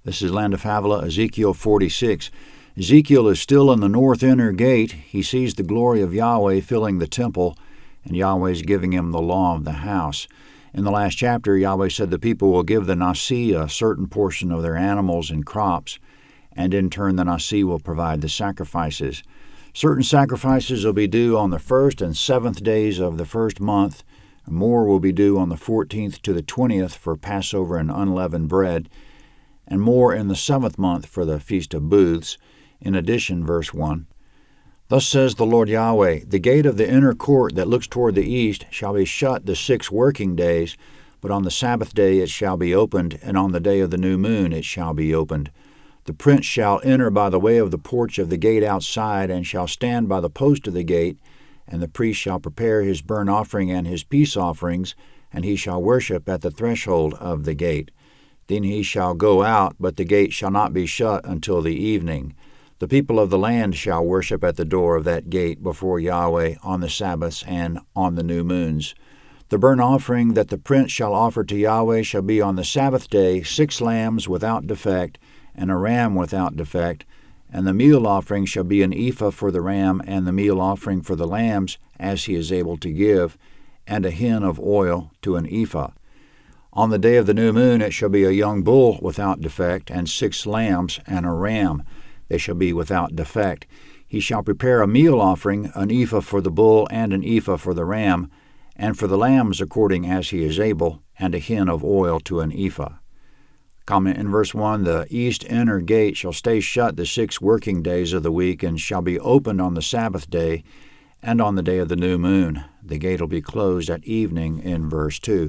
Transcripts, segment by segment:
This is Land of Havilah, Ezekiel 46. Ezekiel is still in the north inner gate. He sees the glory of Yahweh filling the temple, and Yahweh is giving him the law of the house. In the last chapter, Yahweh said the people will give the Nasi a certain portion of their animals and crops, and in turn the Nasi will provide the sacrifices. Certain sacrifices will be due on the 1st and 7th days of the first month. More will be due on the 14th to the 20th for Passover and unleavened bread, and more in the 7th month for the Feast of Booths. In addition, verse 1, Thus says the Lord Yahweh, the gate of the inner court that looks toward the east shall be shut the 6 working days, but on the Sabbath day it shall be opened, and on the day of the new moon it shall be opened. The prince shall enter by the way of the porch of the gate outside, and shall stand by the post of the gate, and the priest shall prepare his burnt offering and his peace offerings, and he shall worship at the threshold of the gate. Then he shall go out, but the gate shall not be shut until the evening. The people of the land shall worship at the door of that gate before Yahweh on the Sabbaths and on the new moons. The burnt offering that the prince shall offer to Yahweh shall be on the Sabbath day 6 lambs without defect, and a ram without defect, and the meal offering shall be an ephah for the ram, and the meal offering for the lambs, as he is able to give, and a hin of oil to an ephah. On the day of the new moon it shall be a young bull without defect, and 6 lambs, and a ram. They shall be without defect. He shall prepare a meal offering, an ephah for the bull, and an ephah for the ram, and for the lambs according as he is able, and a hin of oil to an ephah. Comment in verse 1, The east inner gate shall stay shut the 6 working days of the week, and shall be opened on the Sabbath day, and on the day of the new moon. The gate will be closed at evening in verse 2.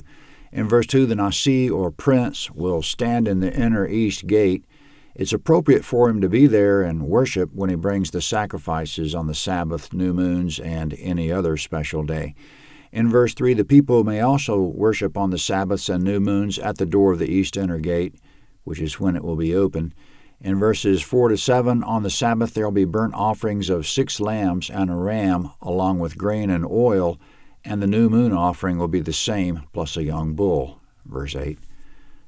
In verse 2, the Nasi, or prince, will stand in the inner east gate. It's appropriate for him to be there and worship when he brings the sacrifices on the Sabbath, new moons, and any other special day. In verse 3, the people may also worship on the Sabbaths and new moons at the door of the east inner gate, which is when it will be open. In verses 4 to 7, on the Sabbath there will be burnt offerings of 6 lambs and a ram, along with grain and oil, and the new moon offering will be the same, plus a young bull. Verse 8.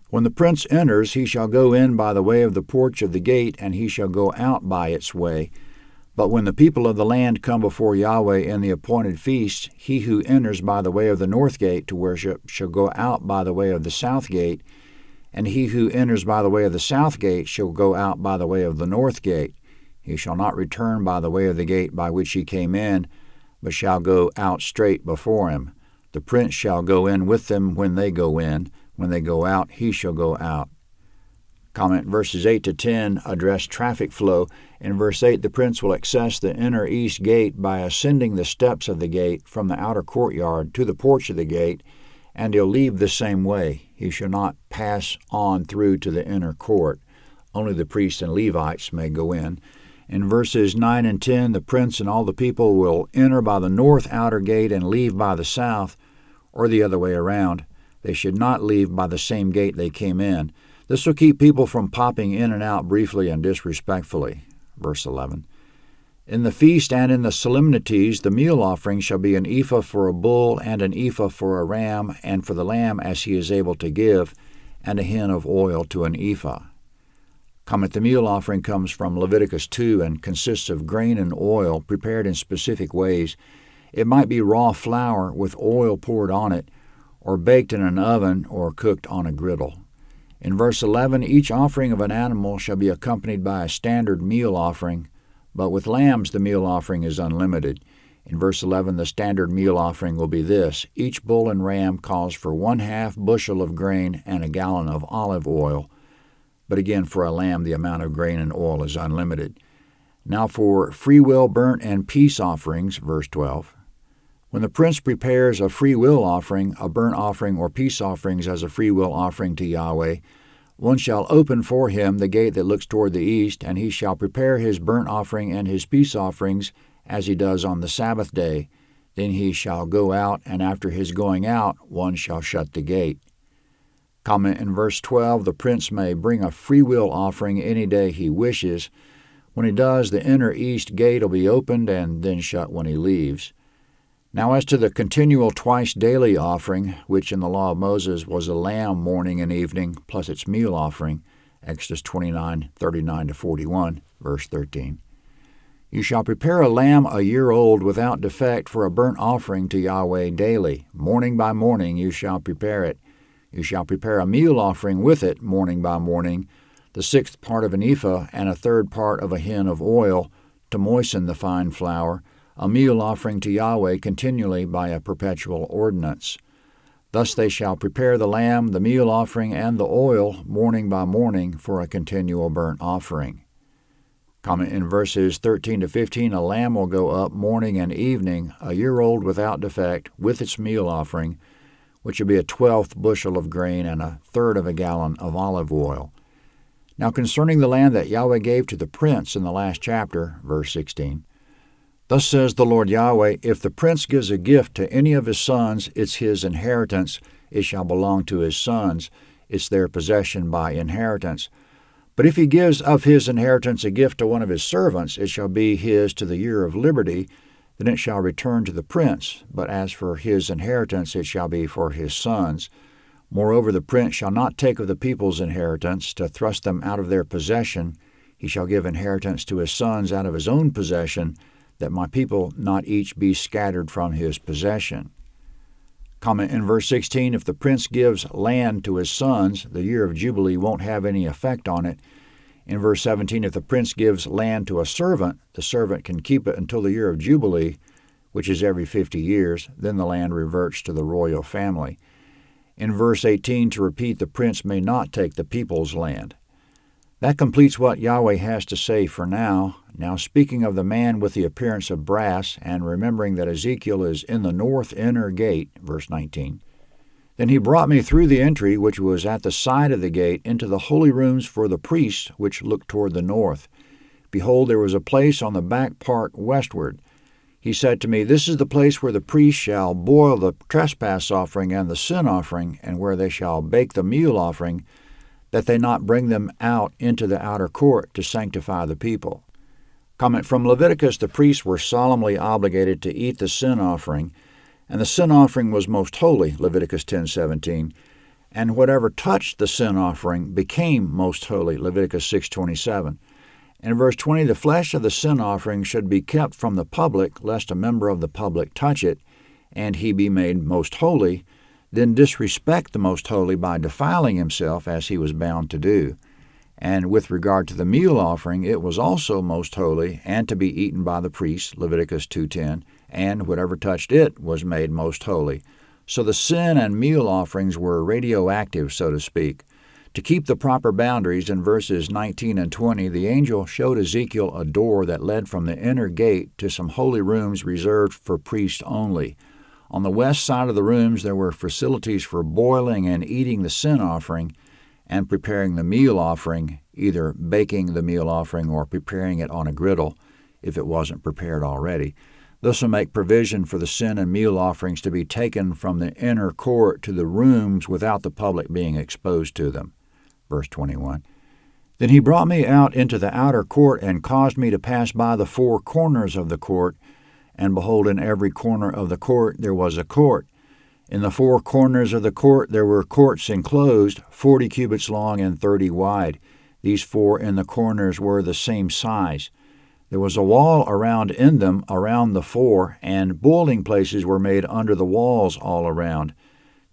When the prince enters, he shall go in by the way of the porch of the gate, and he shall go out by its way. But when the people of the land come before Yahweh in the appointed feast, he who enters by the way of the north gate to worship shall go out by the way of the south gate, and he who enters by the way of the south gate shall go out by the way of the north gate. He shall not return by the way of the gate by which he came in, but shall go out straight before him. The prince shall go in with them when they go in. When they go out, he shall go out. Comment verses 8 to 10 address traffic flow. In verse 8, the prince will access the inner east gate by ascending the steps of the gate from the outer courtyard to the porch of the gate, and he'll leave the same way. He shall not pass on through to the inner court. Only the priests and Levites may go in. In verses 9 and 10, the prince and all the people will enter by the north outer gate and leave by the south, or the other way around. They should not leave by the same gate they came in. This will keep people from popping in and out briefly and disrespectfully. Verse 11. In the feast and in the solemnities, the meal offering shall be an ephah for a bull, and an ephah for a ram, and for the lamb as he is able to give, and a hin of oil to an ephah. Comment, the meal offering comes from Leviticus 2 and consists of grain and oil prepared in specific ways. It might be raw flour with oil poured on it, or baked in an oven, or cooked on a griddle. In verse 11, each offering of an animal shall be accompanied by a standard meal offering, but with lambs the meal offering is unlimited. In verse 11, the standard meal offering will be this: each bull and ram calls for 1/2 bushel of grain and a gallon of olive oil. But again, for a lamb, the amount of grain and oil is unlimited. Now for free will burnt and peace offerings, verse 12. When the prince prepares a free will offering, a burnt offering or peace offerings as a free will offering to Yahweh, one shall open for him the gate that looks toward the east, and he shall prepare his burnt offering and his peace offerings as he does on the Sabbath day. Then he shall go out, and after his going out, one shall shut the gate. Comment in verse 12, the prince may bring a free will offering any day he wishes. When he does, the inner east gate will be opened and then shut when he leaves. Now as to the continual twice daily offering, which in the law of Moses was a lamb morning and evening, plus its meal offering, Exodus 29:39-41, verse 13. You shall prepare a lamb a year old without defect for a burnt offering to Yahweh daily. Morning by morning you shall prepare it. You shall prepare a meal offering with it morning by morning, the 1/6 part of an ephah and a 1/3 part of a hin of oil to moisten the fine flour, a meal offering to Yahweh continually by a perpetual ordinance. Thus they shall prepare the lamb, the meal offering, and the oil morning by morning for a continual burnt offering. Comment in verses 13-15, a lamb will go up morning and evening, a year old without defect, with its meal offering, which will be a 1/12 bushel of grain and a 1/3 of a gallon of olive oil. Now concerning the land that Yahweh gave to the prince in the last chapter, verse 16, Thus says the Lord Yahweh, if the prince gives a gift to any of his sons, it's his inheritance, it shall belong to his sons, it's their possession by inheritance. But if he gives of his inheritance a gift to one of his servants, it shall be his to the year of liberty, then it shall return to the prince. But as for his inheritance, it shall be for his sons. Moreover, the prince shall not take of the people's inheritance to thrust them out of their possession. He shall give inheritance to his sons out of his own possession, that my people not each be scattered from his possession. Comment in verse 16, if the prince gives land to his sons, the year of Jubilee won't have any effect on it. In verse 17, if the prince gives land to a servant, the servant can keep it until the year of Jubilee, which is every 50 years, then the land reverts to the royal family. In verse 18, to repeat, the prince may not take the people's land. That completes what Yahweh has to say for now. Now speaking of the man with the appearance of brass, and remembering that Ezekiel is in the north inner gate, verse 19, Then he brought me through the entry which was at the side of the gate into the holy rooms for the priests which looked toward the north. Behold, there was a place on the back part westward. He said to me, This is the place where the priests shall boil the trespass offering and the sin offering, and where they shall bake the meal offering, that they not bring them out into the outer court to sanctify the people. Comment from Leviticus, the priests were solemnly obligated to eat the sin offering, and the sin offering was most holy, Leviticus 10:17, and whatever touched the sin offering became most holy, Leviticus 6:27. In verse 20, the flesh of the sin offering should be kept from the public, lest a member of the public touch it, and he be made most holy, then disrespect the most holy by defiling himself as he was bound to do. And with regard to the meal offering, it was also most holy, and to be eaten by the priests, Leviticus 2:10, and whatever touched it was made most holy. So the sin and meal offerings were radioactive, so to speak. To keep the proper boundaries, in verses 19 and 20, the angel showed Ezekiel a door that led from the inner gate to some holy rooms reserved for priests only. On the west side of the rooms there were facilities for boiling and eating the sin offering and preparing the meal offering, either baking the meal offering or preparing it on a griddle if it wasn't prepared already. This will make provision for the sin and meal offerings to be taken from the inner court to the rooms without the public being exposed to them. Verse 21. Then he brought me out into the outer court and caused me to pass by the 4 corners of the court, and behold, in every corner of the court there was a court. In the 4 corners of the court there were courts enclosed, 40 cubits long and 30 wide. These 4 in the corners were the same size. There was a wall around in them, around the 4, and boiling places were made under the walls all around.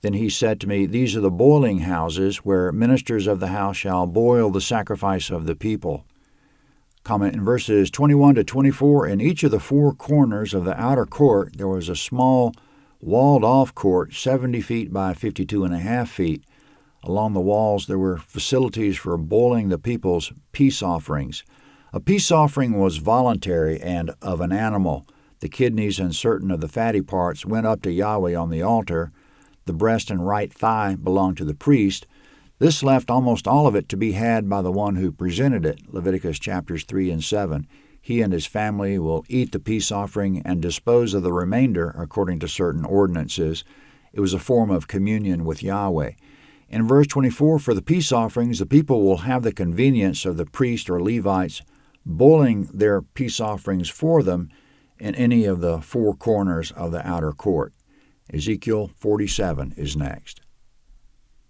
Then he said to me, These are the boiling houses, where ministers of the house shall boil the sacrifice of the people. Comment in verses 21-24, in each of the 4 corners of the outer court there was a small walled-off court, 70 feet by 52.5 feet. Along the walls there were facilities for boiling the people's peace offerings. A peace offering was voluntary and of an animal. The kidneys and certain of the fatty parts went up to Yahweh on the altar. The breast and right thigh belonged to the priest. This left almost all of it to be had by the one who presented it, Leviticus chapters 3 and 7. He and his family will eat the peace offering and dispose of the remainder according to certain ordinances. It was a form of communion with Yahweh. In verse 24, for the peace offerings, the people will have the convenience of the priest or Levites boiling their peace offerings for them in any of the 4 corners of the outer court. Ezekiel 47 is next.